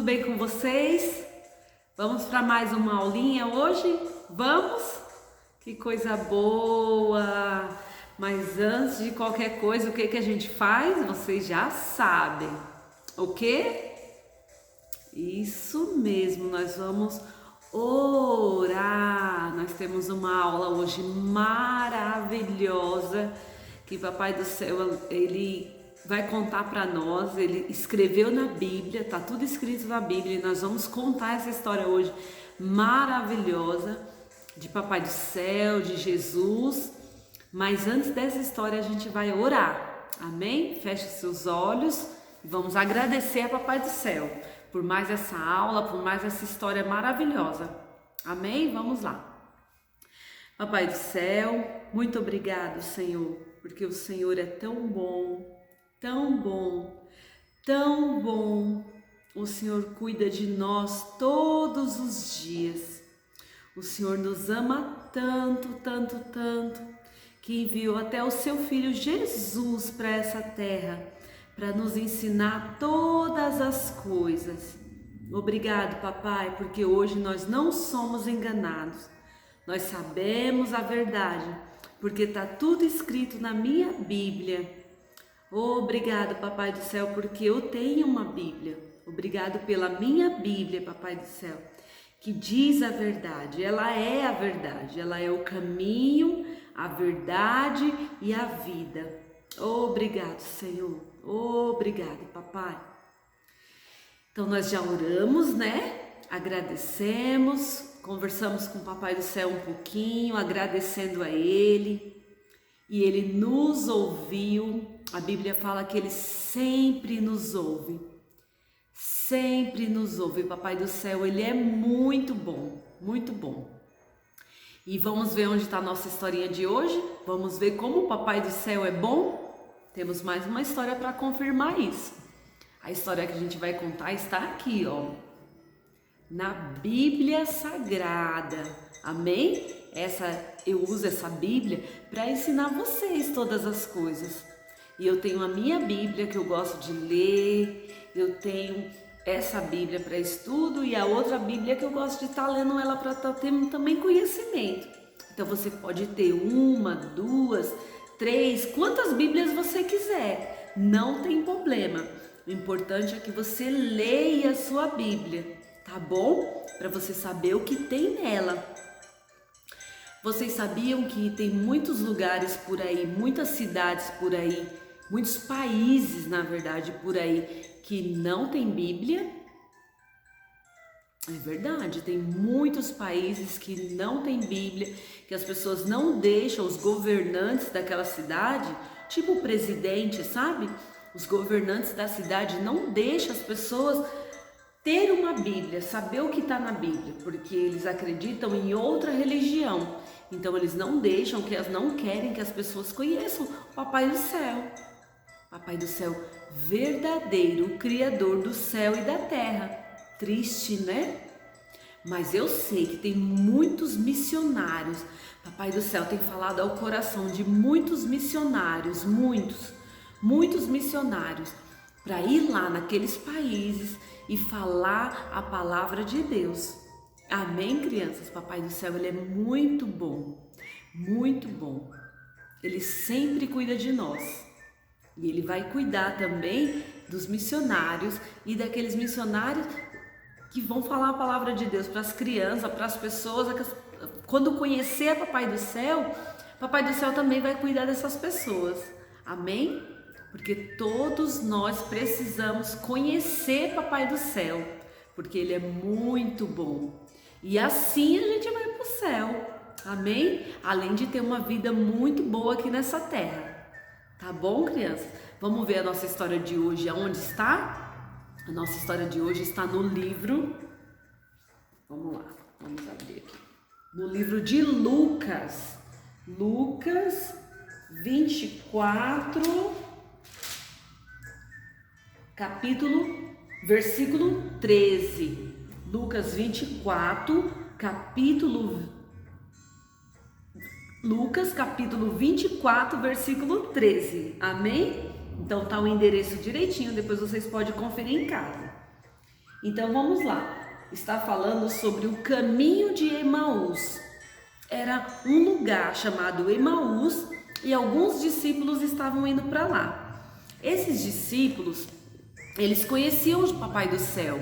Tudo bem com vocês? Vamos para mais uma aulinha hoje? Vamos? Que coisa boa! Mas antes de qualquer coisa, o que que a gente faz? Vocês já sabem. O quê? Isso mesmo, nós vamos orar. Nós temos uma aula hoje maravilhosa que Papai do Céu, ele vai contar para nós. Ele escreveu na Bíblia, tá tudo escrito na Bíblia, e nós vamos contar essa história hoje maravilhosa de Papai do Céu, de Jesus. Mas antes dessa história a gente vai orar, amém? Feche seus olhos e vamos agradecer a Papai do Céu por mais essa aula, por mais essa história maravilhosa, amém? Vamos lá. Papai do Céu, muito obrigado, Senhor, porque o Senhor é tão bom, tão bom, tão bom. O Senhor cuida de nós todos os dias. O Senhor nos ama tanto, tanto, tanto, que enviou até o seu Filho Jesus para essa terra, para nos ensinar todas as coisas. Obrigado, Papai, porque hoje nós não somos enganados. Nós sabemos a verdade, porque está tudo escrito na minha Bíblia. Obrigado, Papai do Céu, porque eu tenho uma Bíblia. Obrigado pela minha Bíblia, Papai do Céu, que diz a verdade. Ela é a verdade, ela é o caminho, a verdade e a vida. Obrigado, Senhor. Obrigado, Papai. Então nós já oramos, né? Agradecemos, conversamos com o Papai do Céu um pouquinho, agradecendo a Ele. E Ele nos ouviu. A Bíblia fala que Ele sempre nos ouve. Sempre nos ouve. Papai do Céu, Ele é muito bom, muito bom. E vamos ver onde está a nossa historinha de hoje? Vamos ver como o Papai do Céu é bom? Temos mais uma história para confirmar isso. A história que a gente vai contar está aqui, ó, na Bíblia Sagrada. Amém? Eu uso essa Bíblia para ensinar vocês todas as coisas. E eu tenho a minha Bíblia que eu gosto de ler. Eu tenho essa Bíblia para estudo e a outra Bíblia que eu gosto de estar lendo ela para estar tendo também conhecimento. Então você pode ter uma, duas, três, quantas Bíblias você quiser, não tem problema. O importante é que você leia a sua Bíblia, tá bom? Para você saber o que tem nela. Vocês sabiam que tem muitos lugares por aí, muitas cidades por aí, muitos países, na verdade, por aí, que não tem Bíblia? É verdade, tem muitos países que não tem Bíblia, que as pessoas não deixam, os governantes daquela cidade, tipo o presidente, sabe? Os governantes da cidade não deixam as pessoas ter uma Bíblia, saber o que está na Bíblia, porque eles acreditam em outra religião. Então eles não deixam, que elas não querem que as pessoas conheçam o Papai do Céu. Papai do Céu verdadeiro, o Criador do céu e da terra. Triste, né? Mas eu sei que tem muitos missionários. Papai do Céu tem falado ao coração de muitos missionários, muitos missionários, para ir lá naqueles países e falar a palavra de Deus. Amém, crianças? Papai do Céu, Ele é muito bom, muito bom. Ele sempre cuida de nós. E Ele vai cuidar também dos missionários e daqueles missionários que vão falar a palavra de Deus para as crianças, para as pessoas. Quando conhecer Papai do Céu também vai cuidar dessas pessoas. Amém? Porque todos nós precisamos conhecer Papai do Céu, porque Ele é muito bom. E assim a gente vai para o céu. Amém? Além de ter uma vida muito boa aqui nessa terra. Tá bom, crianças? Vamos ver a nossa história de hoje. Aonde está? A nossa história de hoje está no livro... Vamos lá, vamos abrir aqui. No livro de Lucas. Lucas 24, versículo 13. Lucas 24, Lucas capítulo 24, versículo 13, amém? Então tá o endereço direitinho, depois vocês podem conferir em casa. Então vamos lá. Está falando sobre o caminho de Emaús. Era um lugar chamado Emaús e alguns discípulos estavam indo para lá. Esses discípulos, eles conheciam o Papai do Céu,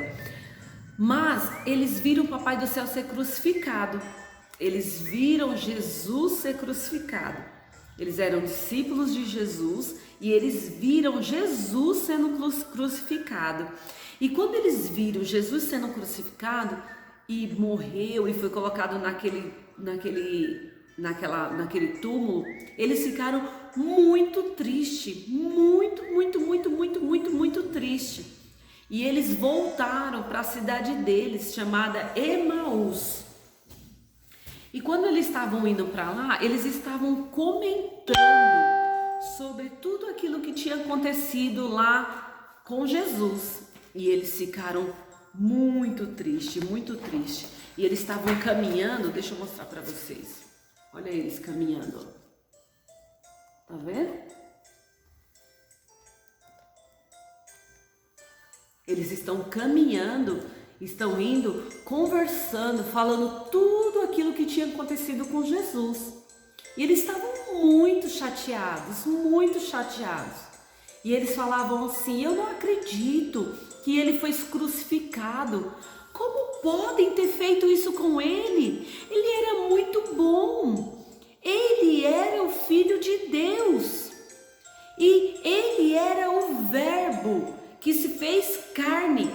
mas eles viram o Papai do Céu ser crucificado. Eles viram Jesus ser crucificado. Eles eram discípulos de Jesus e eles viram Jesus sendo crucificado. E quando eles viram Jesus sendo crucificado e morreu e foi colocado naquele túmulo, eles ficaram muito tristes, muito triste. E eles voltaram para a cidade deles, chamada Emaús. E quando eles estavam indo para lá, eles estavam comentando sobre tudo aquilo que tinha acontecido lá com Jesus. E eles ficaram muito tristes. E eles estavam caminhando, deixa eu mostrar para vocês. Olha eles caminhando. Tá vendo? Eles estão caminhando, estão indo, conversando, falando tudo aquilo que tinha acontecido com Jesus. E eles estavam muito chateados. E eles falavam assim: eu não acredito que ele foi crucificado. Como podem ter feito isso com ele? Ele era muito bom. Ele era o Filho de Deus. E ele era o Verbo que se fez carne.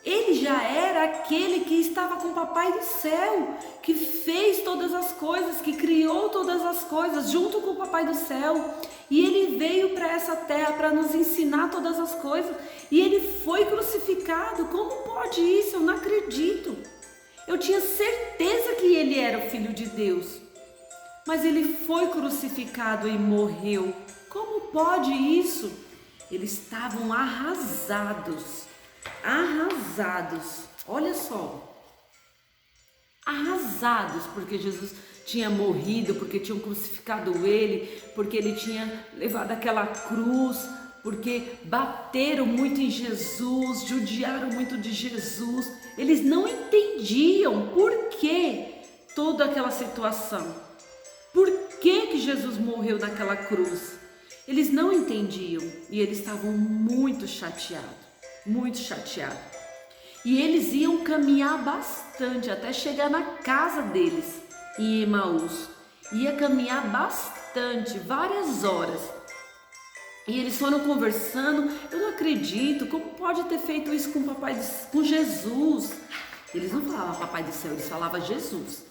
Ele já era aquele que estava com o Papai do Céu, que fez todas as coisas, que criou todas as coisas junto com o Papai do Céu. E ele veio para essa terra para nos ensinar todas as coisas. E ele foi crucificado. Como pode isso? Eu não acredito. Eu tinha certeza que ele era o Filho de Deus. Mas ele foi crucificado e morreu. Como pode isso? Eles estavam arrasados. Olha só. Arrasados porque Jesus tinha morrido, porque tinham crucificado ele, porque ele tinha levado aquela cruz, porque bateram muito em Jesus, judiaram muito de Jesus. Eles não entendiam por que toda aquela situação. Por que Jesus morreu naquela cruz? Eles não entendiam e eles estavam muito chateados. E eles iam caminhar bastante até chegar na casa deles em Emaús. Ia caminhar bastante, várias horas. E eles foram conversando. Eu não acredito, como pode ter feito isso com Jesus? Eles não falavam Papai do Céu, eles falavam Jesus.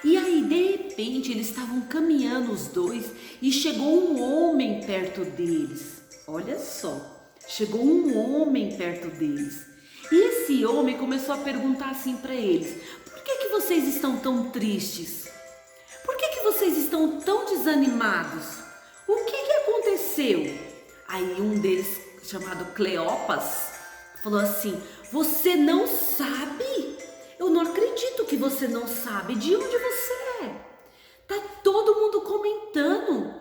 E aí, de repente, eles estavam caminhando os dois e chegou um homem perto deles. Olha só, chegou um homem perto deles. E esse homem começou a perguntar assim para eles: por que vocês estão tão tristes? Por que vocês estão tão desanimados? O que aconteceu? Aí um deles, chamado Cleopas, falou assim: você não sabe? Eu não acredito que você não sabe. De onde você é? Tá todo mundo comentando.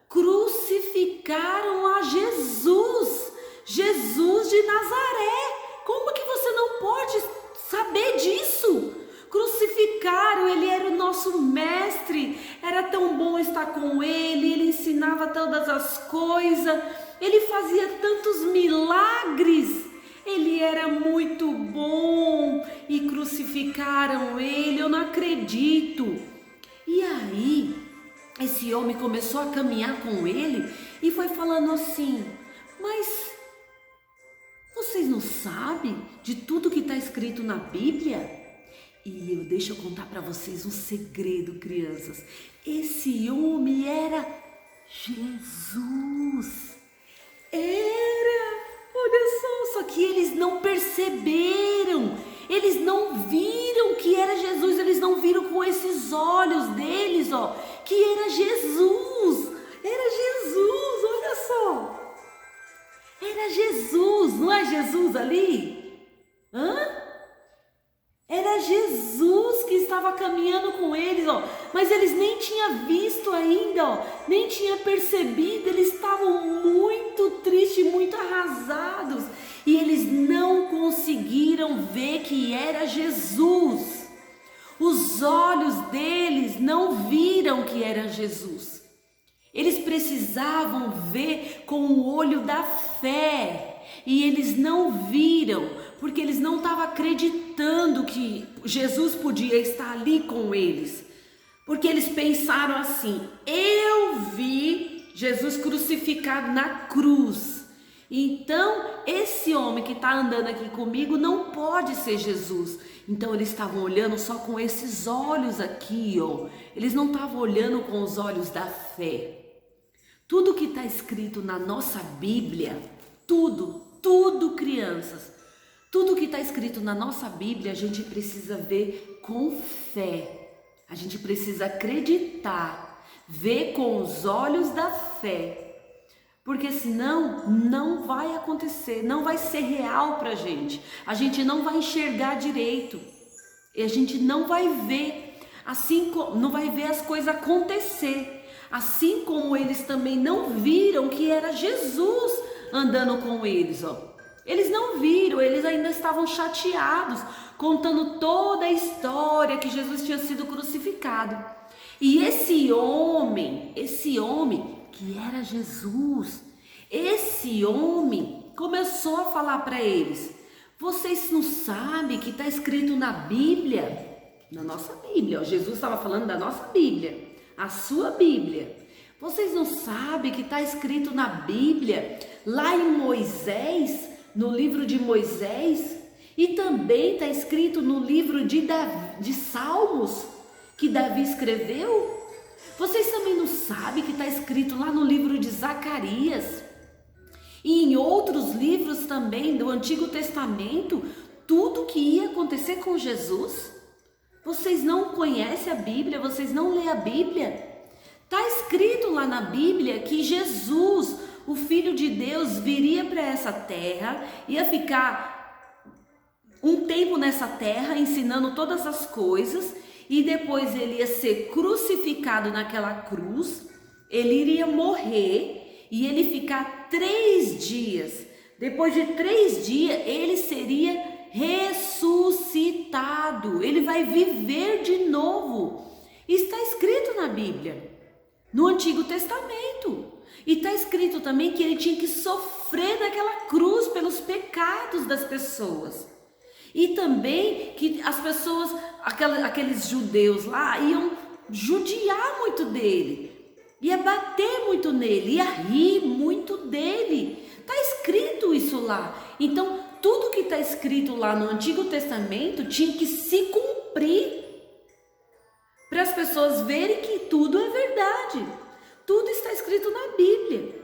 Crucificaram a Jesus. Jesus de Nazaré. Como que você não pode saber disso? Crucificaram, ele era o nosso mestre, era tão bom estar com ele ensinava todas as coisas, ele fazia tantos milagres, ele era muito bom e crucificaram ele, eu não acredito. E aí, esse homem começou a caminhar com ele e foi falando assim: mas vocês não sabem de tudo que está escrito na Bíblia? E deixa eu contar para vocês um segredo, crianças. Esse homem era Jesus. Olha só que eles não perceberam. Eles não viram que era Jesus. Eles não viram com esses olhos deles, que era Jesus. Era Jesus, olha só. Era Jesus, não é Jesus ali? Era Jesus que estava caminhando com eles, mas eles nem tinham visto ainda, nem tinham percebido, eles estavam muito tristes, muito arrasados. e eles não conseguiram ver que era Jesus. Os olhos deles não viram que era Jesus. Eles precisavam ver com o olho da fé, e eles não viram, porque eles não estavam acreditando que Jesus podia estar ali com eles, porque eles pensaram assim: eu vi Jesus crucificado na cruz, então esse homem que está andando aqui comigo não pode ser Jesus. Então eles estavam olhando só com esses olhos aqui, ó. Eles não estavam olhando com os olhos da fé. Tudo que está escrito na nossa Bíblia, tudo, crianças, tudo que está escrito na nossa Bíblia, a gente precisa ver com fé. A gente precisa acreditar, ver com os olhos da fé. Porque senão não vai acontecer, não vai ser real para a gente não vai enxergar direito, e a gente não vai ver, assim não vai ver as coisas acontecer, assim como eles também não viram que era Jesus andando com eles, ó. Eles não viram, eles ainda estavam chateados, contando toda a história que Jesus tinha sido crucificado. E esse homem que era Jesus, esse homem começou a falar para eles: vocês não sabem que está escrito na Bíblia? Na nossa Bíblia, ó, Jesus estava falando da nossa Bíblia, a sua Bíblia. Vocês não sabem que está escrito na Bíblia, lá em Moisés, no livro de Moisés, e também está escrito no livro de Salmos, que Davi escreveu? Vocês também não sabem que está escrito lá no livro de Zacarias e em outros livros também do Antigo Testamento, tudo que ia acontecer com Jesus? Vocês não conhecem a Bíblia? Vocês não lêem a Bíblia? Está escrito lá na Bíblia que Jesus, o Filho de Deus, viria para essa terra, ia ficar um tempo nessa terra ensinando todas as coisas, e depois ele ia ser crucificado naquela cruz, ele iria morrer e ele ficar 3 dias. Depois de 3 dias ele seria ressuscitado, ele vai viver de novo. Está escrito na Bíblia, no Antigo Testamento, e está escrito também que ele tinha que sofrer naquela cruz pelos pecados das pessoas. E também que as pessoas, aqueles judeus lá, iam judiar muito dele, ia bater muito nele, ia rir muito dele. Está escrito isso lá. Então, tudo que está escrito lá no Antigo Testamento tinha que se cumprir, para as pessoas verem que tudo é verdade. Tudo está escrito na Bíblia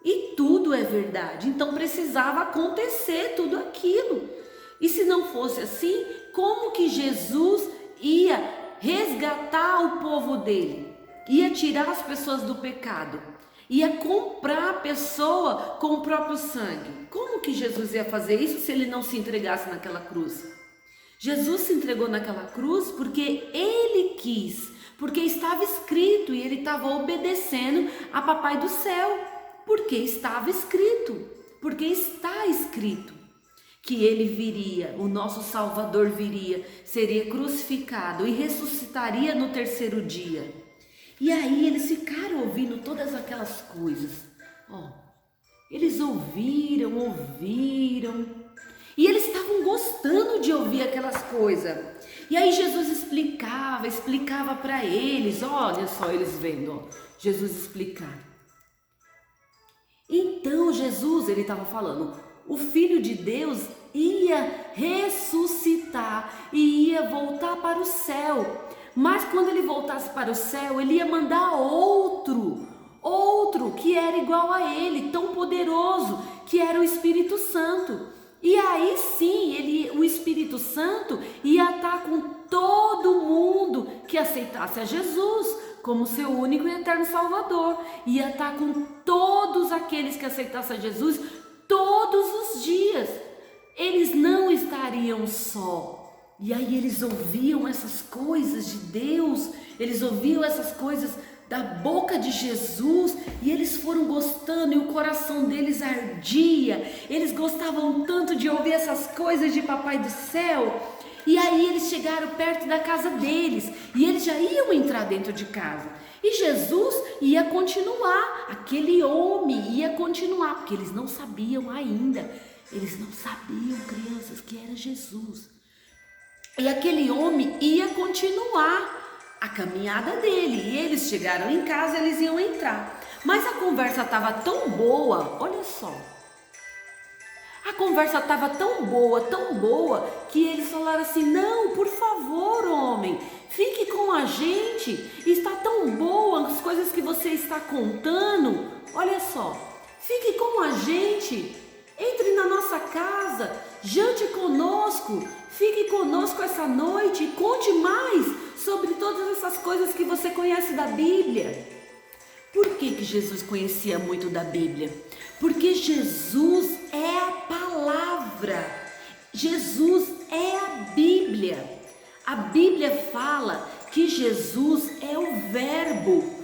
e tudo é verdade. Então, precisava acontecer tudo aquilo. E se não fosse assim, como que Jesus ia resgatar o povo dele? Ia tirar as pessoas do pecado? Ia comprar a pessoa com o próprio sangue? Como que Jesus ia fazer isso se ele não se entregasse naquela cruz? Jesus se entregou naquela cruz porque ele quis, porque estava escrito, e ele estava obedecendo a Papai do Céu, porque estava escrito, porque está escrito que ele viria, o nosso Salvador viria, seria crucificado e ressuscitaria no 3º dia. E aí eles ficaram ouvindo todas aquelas coisas. Ó, eles ouviram, e eles estavam gostando de ouvir aquelas coisas. E aí Jesus explicava para eles. Olha só, eles vendo, ó, Jesus explicar. Então Jesus, ele estava falando, o Filho de Deus ia ressuscitar e ia voltar para o céu. Mas quando ele voltasse para o céu, ele ia mandar outro que era igual a ele, tão poderoso, que era o Espírito Santo. E aí sim, o Espírito Santo ia estar com todo mundo que aceitasse a Jesus como seu único e eterno Salvador. Ia estar com todos aqueles que aceitassem a Jesus todos os dias. Eles não estariam só. E aí eles ouviam essas coisas de Deus, eles ouviam essas coisas da boca de Jesus, e eles foram gostando e o coração deles ardia. Eles gostavam tanto de ouvir essas coisas de Papai do Céu. E aí eles chegaram perto da casa deles e eles já iam entrar dentro de casa. E Jesus ia continuar, aquele homem ia continuar, porque eles não sabiam ainda. Eles não sabiam, crianças, que era Jesus. E aquele homem ia continuar a caminhada dele. E eles chegaram em casa, eles iam entrar. Mas a conversa estava tão boa, olha só. A conversa estava tão boa, que eles falaram assim: não, por favor, homem, fique com a gente. Está tão boa as coisas que você está contando. Olha só, fique com a gente. Entre na nossa casa, jante conosco, fique conosco essa noite e conte mais sobre todas essas coisas que você conhece da Bíblia. Por que Jesus conhecia muito da Bíblia? Porque Jesus é a palavra, Jesus é a Bíblia. A Bíblia fala que Jesus é o Verbo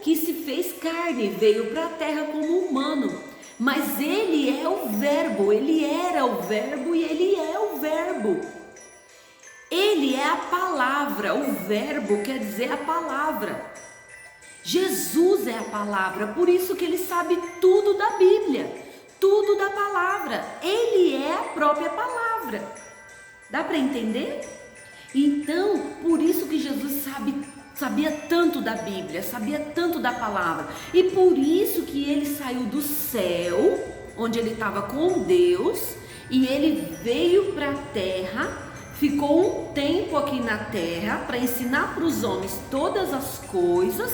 que se fez carne, veio para a terra como humano. Mas ele é o Verbo, ele era o Verbo e ele é o Verbo. Ele é a palavra, o Verbo quer dizer a palavra. Jesus é a palavra, por isso que ele sabe tudo da Bíblia, tudo da palavra. Ele é a própria palavra. Dá para entender? Então, por isso que Jesus sabia tanto da Bíblia, sabia tanto da palavra. E por isso que ele saiu do céu, onde ele estava com Deus, e ele veio para a terra, ficou um tempo aqui na terra para ensinar para os homens todas as coisas,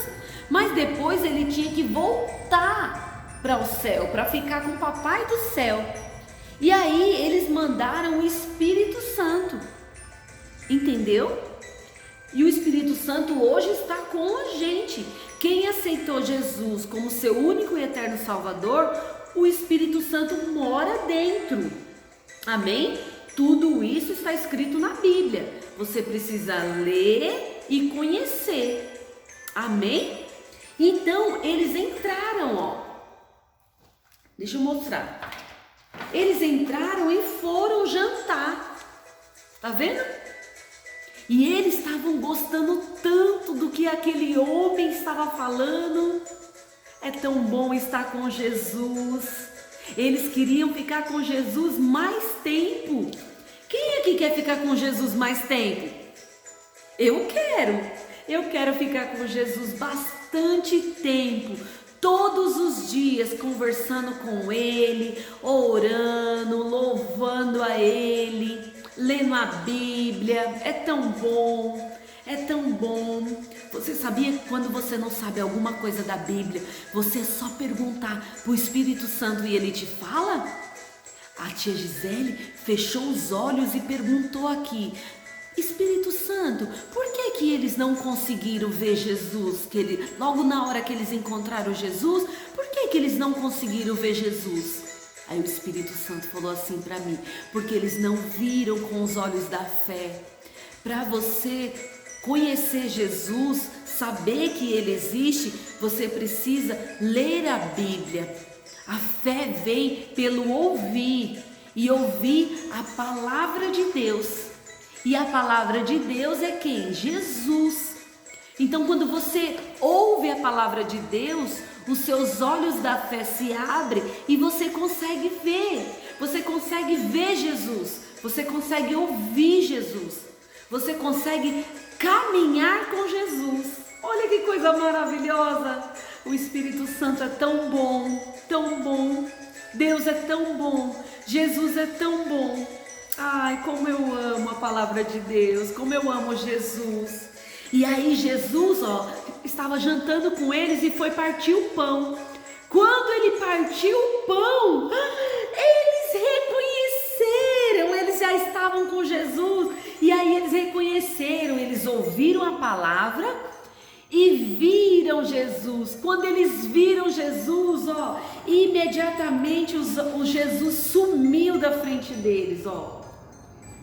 mas depois ele tinha que voltar para o céu, para ficar com o Papai do Céu. E aí eles mandaram o Espírito Santo, entendeu? E o Espírito Santo hoje está com a gente. Quem aceitou Jesus como seu único e eterno Salvador, o Espírito Santo mora dentro. Amém? Tudo isso está escrito na Bíblia. Você precisa ler e conhecer. Amém? Então, eles entraram, ó. Deixa eu mostrar. Eles entraram e foram jantar. Tá vendo? E eles estavam gostando tanto do que aquele homem estava falando. É tão bom estar com Jesus. Eles queriam ficar com Jesus mais tempo. Quem aqui quer ficar com Jesus mais tempo? Eu quero ficar com Jesus bastante tempo. Todos os dias conversando com Ele, orando, louvando a Ele, lendo a Bíblia. É tão bom, é tão bom. Você sabia que quando você não sabe alguma coisa da Bíblia, você é só perguntar para o Espírito Santo e ele te fala? A tia Gisele fechou os olhos e perguntou aqui: Espírito Santo, por que eles não conseguiram ver Jesus? Logo na hora que eles encontraram Jesus, por que eles não conseguiram ver Jesus? Aí o Espírito Santo falou assim para mim: porque eles não viram com os olhos da fé. Para você conhecer Jesus, saber que Ele existe, você precisa ler a Bíblia. A fé vem pelo ouvir, e ouvir a palavra de Deus. E a palavra de Deus é quem? Jesus. Então, quando você ouve a palavra de Deus, os seus olhos da fé se abrem e você consegue ver. Você consegue ver Jesus. Você consegue ouvir Jesus. Você consegue caminhar com Jesus. Olha que coisa maravilhosa. O Espírito Santo é tão bom, tão bom. Deus é tão bom. Jesus é tão bom. Ai, como eu amo a palavra de Deus, como eu amo Jesus. E aí Jesus, estava jantando com eles e foi partir o pão. Quando ele partiu o pão, eles reconheceram, eles já estavam com Jesus. E aí eles reconheceram, eles ouviram a palavra e viram Jesus. Quando eles viram Jesus, imediatamente o Jesus sumiu da frente deles,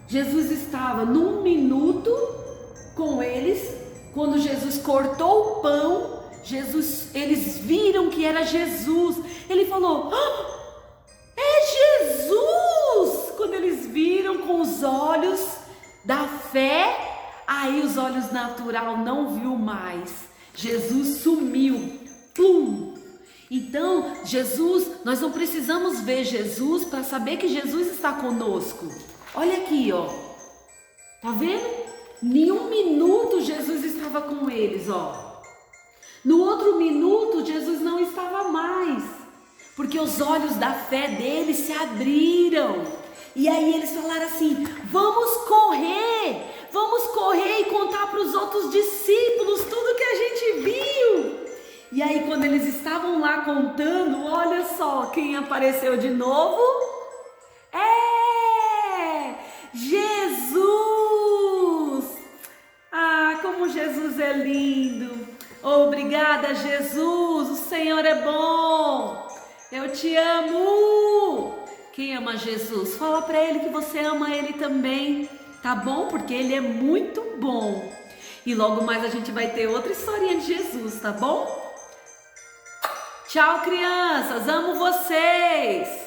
Jesus estava num minuto com eles. Quando Jesus cortou o pão, eles viram que era Jesus. Ele falou: é Jesus! Quando eles viram com os olhos da fé, aí os olhos natural não viu mais. Jesus sumiu. Pum! Então, nós não precisamos ver Jesus para saber que Jesus está conosco. Olha aqui, ó. Tá vendo? Em um minuto Jesus estava com eles, ó. No outro minuto Jesus não estava mais, porque os olhos da fé deles se abriram. E aí eles falaram assim: vamos correr e contar para os outros discípulos tudo que a gente viu. E aí quando eles estavam lá contando, olha só quem apareceu de novo. Jesus! Ah, como Jesus é lindo! Obrigada, Jesus! O Senhor é bom! Eu te amo! Quem ama Jesus? Fala para ele que você ama ele também, tá bom? Porque ele é muito bom. E logo mais a gente vai ter outra historinha de Jesus, tá bom? Tchau, crianças! Amo vocês!